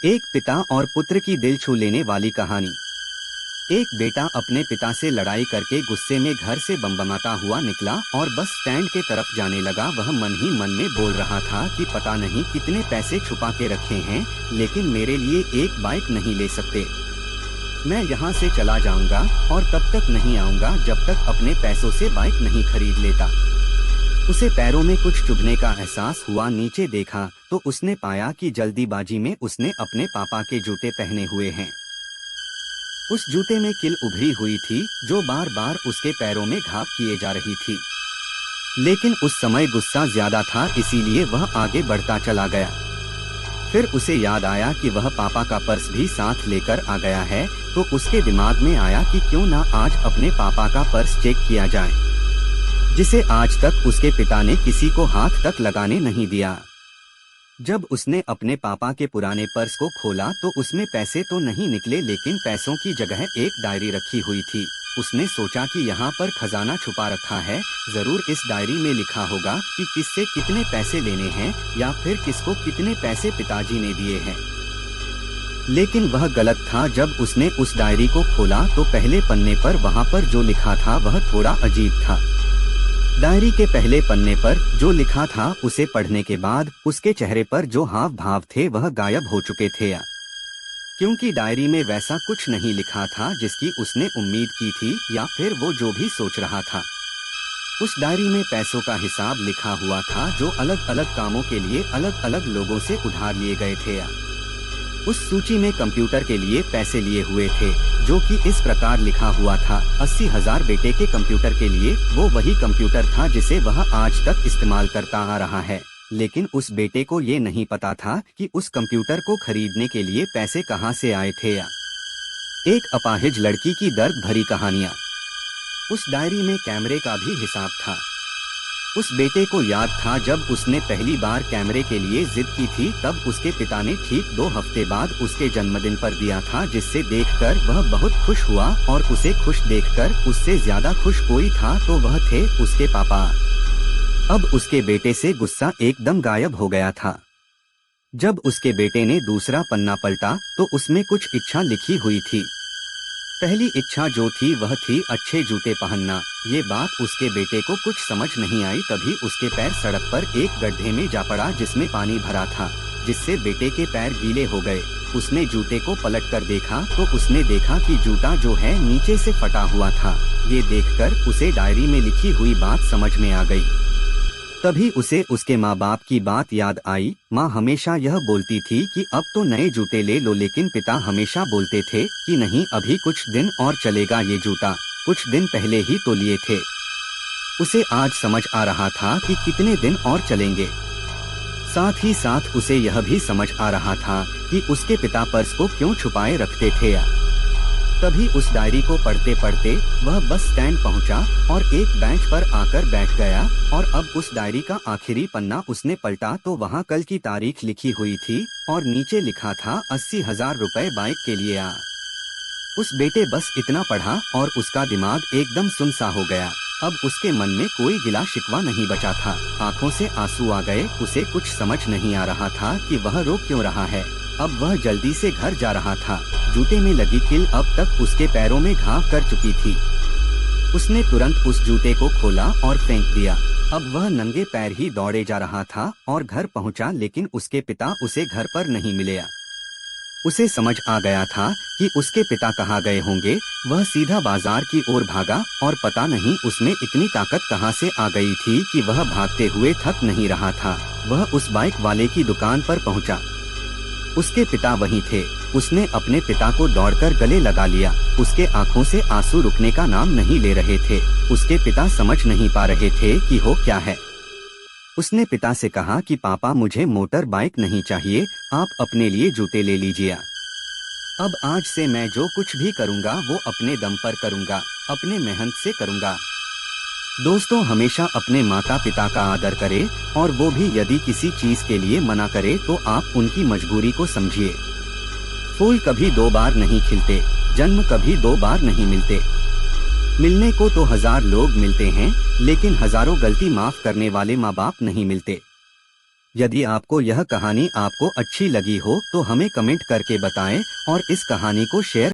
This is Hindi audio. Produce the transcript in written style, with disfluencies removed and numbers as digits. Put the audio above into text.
एक पिता और पुत्र की दिल छू लेने वाली कहानी। एक बेटा अपने पिता से लड़ाई करके गुस्से में घर से बमबमाता हुआ निकला और बस स्टैंड के तरफ जाने लगा। वह मन ही मन में बोल रहा था कि पता नहीं कितने पैसे छुपा के रखे हैं, लेकिन मेरे लिए एक बाइक नहीं ले सकते। मैं यहाँ से चला जाऊंगा और तब तक नहीं आऊंगा जब तक अपने पैसों से बाइक नहीं खरीद लेता। उसे पैरों में कुछ चुभने का एहसास हुआ। नीचे देखा तो उसने पाया कि जल्दीबाजी में उसने अपने पापा के जूते पहने हुए हैं। उस जूते में कील उभरी हुई थी जो बार बार उसके पैरों में घाव किए जा रही थी, लेकिन उस समय गुस्सा ज्यादा था, इसीलिए वह आगे बढ़ता चला गया। फिर उसे याद आया कि वह पापा का पर्स भी साथ लेकर आ गया है, तो उसके दिमाग में आया कि क्यों ना आज अपने पापा का पर्स चेक किया जाए, जिसे आज तक उसके पिता ने किसी को हाथ तक लगाने नहीं दिया। जब उसने अपने पापा के पुराने पर्स को खोला तो उसमें पैसे तो नहीं निकले, लेकिन पैसों की जगह एक डायरी रखी हुई थी। उसने सोचा कि यहाँ पर खजाना छुपा रखा है, जरूर इस डायरी में लिखा होगा कि किससे कितने पैसे लेने हैं या फिर किसको कितने पैसे पिताजी ने दिए हैं। लेकिन वह गलत था। जब उसने उस डायरी को खोला तो पहले पन्ने पर वहाँ पर जो लिखा था वह थोड़ा अजीब था। डायरी के पहले पन्ने पर जो लिखा था उसे पढ़ने के बाद उसके चेहरे पर जो हाव भाव थे वह गायब हो चुके थे, क्योंकि डायरी में वैसा कुछ नहीं लिखा था जिसकी उसने उम्मीद की थी या फिर वो जो भी सोच रहा था। उस डायरी में पैसों का हिसाब लिखा हुआ था जो अलग अलग कामों के लिए अलग अलग लोगों से उधार लिए गए थे। उस सूची में कंप्यूटर के लिए पैसे लिए हुए थे, जो कि इस प्रकार लिखा हुआ था 80,000 बेटे के कंप्यूटर के लिए। वो वही कंप्यूटर था जिसे वह आज तक इस्तेमाल करता आ रहा है, लेकिन उस बेटे को ये नहीं पता था कि उस कंप्यूटर को खरीदने के लिए पैसे कहाँ से आए थे। एक अपाहिज लड़की की दर्द भरी कहानियाँ। उस डायरी में कैमरे का भी हिसाब था। उस बेटे को याद था जब उसने पहली बार कैमरे के लिए जिद की थी, तब उसके पिता ने ठीक 2 हफ्ते बाद उसके जन्मदिन पर दिया था, जिससे देखकर वह बहुत खुश हुआ। और उसे खुश देखकर उससे ज्यादा खुश कोई था तो वह थे उसके पापा। अब उसके बेटे से गुस्सा एकदम गायब हो गया था। जब उसके बेटे ने दूसरा पन्ना पलटा तो उसमें कुछ इच्छा लिखी हुई थी। पहली इच्छा जो थी वह थी अच्छे जूते पहनना। ये बात उसके बेटे को कुछ समझ नहीं आई। तभी उसके पैर सड़क पर एक गड्ढे में जा पड़ा जिसमें पानी भरा था, जिससे बेटे के पैर गीले हो गए। उसने जूते को पलट कर देखा तो उसने देखा कि जूता जो है नीचे से फटा हुआ था। ये देखकर उसे डायरी में लिखी हुई बात समझ में आ गई। तभी उसे उसके माँ बाप की बात याद आई। माँ हमेशा यह बोलती थी कि अब तो नए जूते ले लो, लेकिन पिता हमेशा बोलते थे कि नहीं, अभी कुछ दिन और चलेगा ये जूता, कुछ दिन पहले ही तो लिए थे। उसे आज समझ आ रहा था कि कितने दिन और चलेंगे। साथ ही साथ उसे यह भी समझ आ रहा था कि उसके पिता पर्स को क्यों छुपाए रखते थे। तभी उस डायरी को पढ़ते पढ़ते वह बस स्टैंड पहुंचा और एक बेंच पर आकर बैठ गया। और अब उस डायरी का आखिरी पन्ना उसने पलटा तो वहां कल की तारीख लिखी हुई थी और नीचे लिखा था 80,000 रुपए बाइक के लिए आ। उस बेटे बस इतना पढ़ा और उसका दिमाग एकदम सुनसा हो गया। अब उसके मन में कोई गिला शिकवा नहीं बचा था। आंखों से आंसू आ गए। उसे कुछ समझ नहीं आ रहा था कि वह रो क्यों रहा है। अब वह जल्दी से घर जा रहा था। जूते में लगी कील अब तक उसके पैरों में घाव कर चुकी थी। उसने तुरंत उस जूते को खोला और फेंक दिया। अब वह नंगे पैर ही दौड़े जा रहा था और घर पहुंचा, लेकिन उसके पिता उसे घर पर नहीं मिले। उसे समझ आ गया था कि उसके पिता कहाँ गए होंगे। वह सीधा बाजार की ओर भागा और पता नहीं उसमें इतनी ताकत कहाँ से आ गई थी कि वह भागते हुए थक नहीं रहा था। वह उस बाइक वाले की दुकान पर पहुंचा। उसके पिता वहीं थे। उसने अपने पिता को दौड़कर गले लगा लिया। उसके आंखों से आंसू रुकने का नाम नहीं ले रहे थे। उसके पिता समझ नहीं पा रहे थे कि हो क्या है। उसने पिता से कहा कि पापा, मुझे मोटर बाइक नहीं चाहिए, आप अपने लिए जूते ले लीजिए। अब आज से मैं जो कुछ भी करूँगा वो अपने दम पर करूँगा, अपने मेहनत से करूँगा। दोस्तों, हमेशा अपने माता पिता का आदर करें, और वो भी यदि किसी चीज के लिए मना करे तो आप उनकी मजबूरी को समझिए। फूल कभी 2 बार नहीं खिलते, जन्म कभी 2 बार नहीं मिलते। मिलने को तो 1000 लोग मिलते हैं, लेकिन हजारों गलती माफ करने वाले माँ बाप नहीं मिलते। यदि आपको यह कहानी आपको अच्छी लगी हो तो हमें कमेंट करके बताएं और इस कहानी को शेयर